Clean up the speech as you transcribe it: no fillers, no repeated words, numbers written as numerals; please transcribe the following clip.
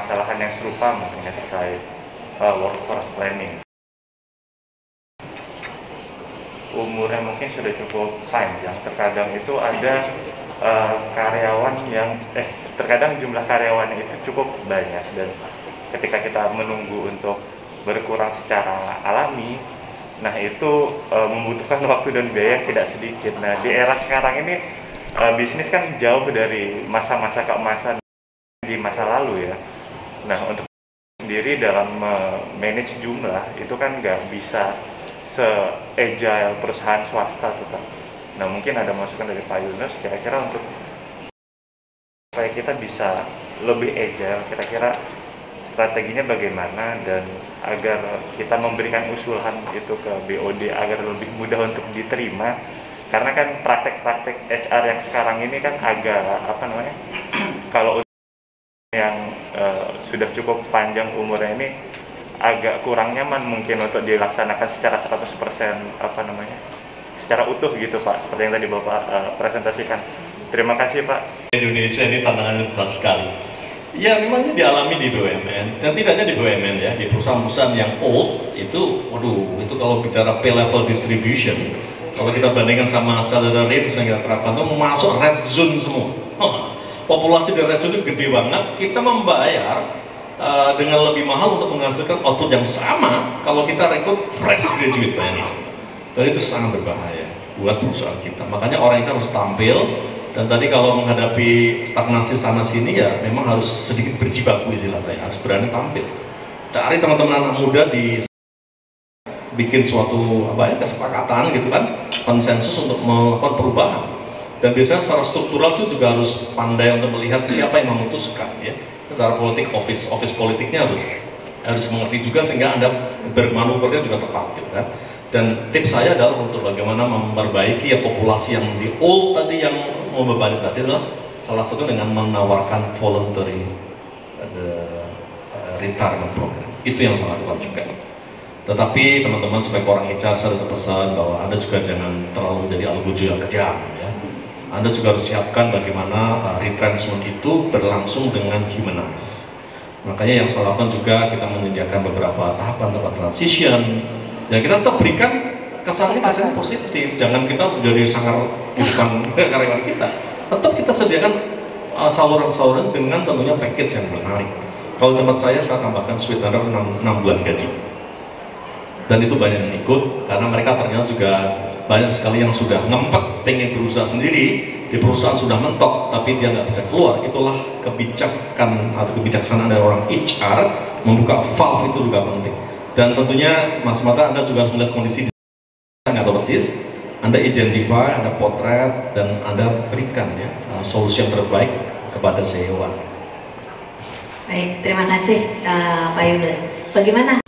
permasalahan yang serupa mungkin terkait workforce planning. Umurnya mungkin sudah cukup panjang, terkadang itu ada karyawan yang terkadang jumlah karyawannya itu cukup banyak, dan ketika kita menunggu untuk berkurang secara alami, nah itu membutuhkan waktu dan biaya yang tidak sedikit. Nah, di era sekarang ini bisnis kan jauh dari masa-masa keemasan di masa lalu ya. Nah, untuk sendiri dalam manage jumlah itu kan nggak bisa se-agile perusahaan swasta tuh Pak. Nah, mungkin ada masukan dari Pak Yunus kira-kira untuk supaya kita bisa lebih agile, kira-kira strateginya bagaimana, dan agar kita memberikan usulan itu ke BOD agar lebih mudah untuk diterima, karena kan praktek-praktek HR yang sekarang ini kan agak kalau yang sudah cukup panjang umurnya ini agak kurang nyaman mungkin untuk dilaksanakan secara 100% secara utuh gitu Pak, seperti yang tadi Bapak presentasikan. Terima kasih Pak. Indonesia ini tantangannya besar sekali. Ya memangnya dialami di BUMN, dan tidak hanya di BUMN ya, di perusahaan-perusahaan yang old itu, waduh, itu kalau bicara pay level distribution, kalau kita bandingkan sama salary range yang kita terapkan itu masuk red zone semua. Populasi di red zone itu gede banget, kita membayar dengan lebih mahal untuk menghasilkan output yang sama kalau kita rekrut fresh graduate banyak. Dan itu sangat berbahaya buat perusahaan kita. Makanya orang itu harus tampil, dan tadi kalau menghadapi stagnasi sana sini ya memang harus sedikit berjibaku, istilah saya, harus berani tampil. Cari teman-teman anak muda di bikin suatu kesepakatan gitu kan, konsensus untuk melakukan perubahan. Dan biasanya secara struktural itu juga harus pandai untuk melihat siapa yang memutuskan ya. Secara politik, office politiknya harus mengerti juga sehingga Anda bermanuvernya juga tepat gitu kan. Dan tips saya adalah untuk bagaimana memperbaiki ya populasi yang di old tadi, yang membebani tadi, adalah salah satu dengan menawarkan voluntary retirement program. Itu yang saya lakukan juga. Tetapi teman-teman sebagai orang HR, saya ada pesan bahwa Anda juga jangan terlalu menjadi algojo yang kejam ya. Anda juga harus siapkan bagaimana retrenchment itu berlangsung dengan humanize. Makanya yang saya lakukan juga, kita menyediakan beberapa tahapan transition, dan kita tetap berikan kesannya positif. Jangan kita menjadi sangat kehidupan karyawan kita. Tetap kita sediakan saluran-saluran dengan tentunya package yang menarik. Kalau tempat saya tambahkan sweetener 6 bulan gaji. Dan itu banyak yang ikut, karena mereka ternyata juga banyak sekali yang sudah ngempet pengen berusaha sendiri, di perusahaan sudah mentok tapi dia nggak bisa keluar. Itulah kebijakan atau kebijaksanaan dari orang HR, membuka valve itu juga penting. Dan tentunya Mas Mata, Anda juga harus melihat kondisi nggak tahu persis, Anda identify, Anda potret, dan Anda berikan ya solusi yang terbaik kepada CEO. Baik, terima kasih Pak Yunus. Bagaimana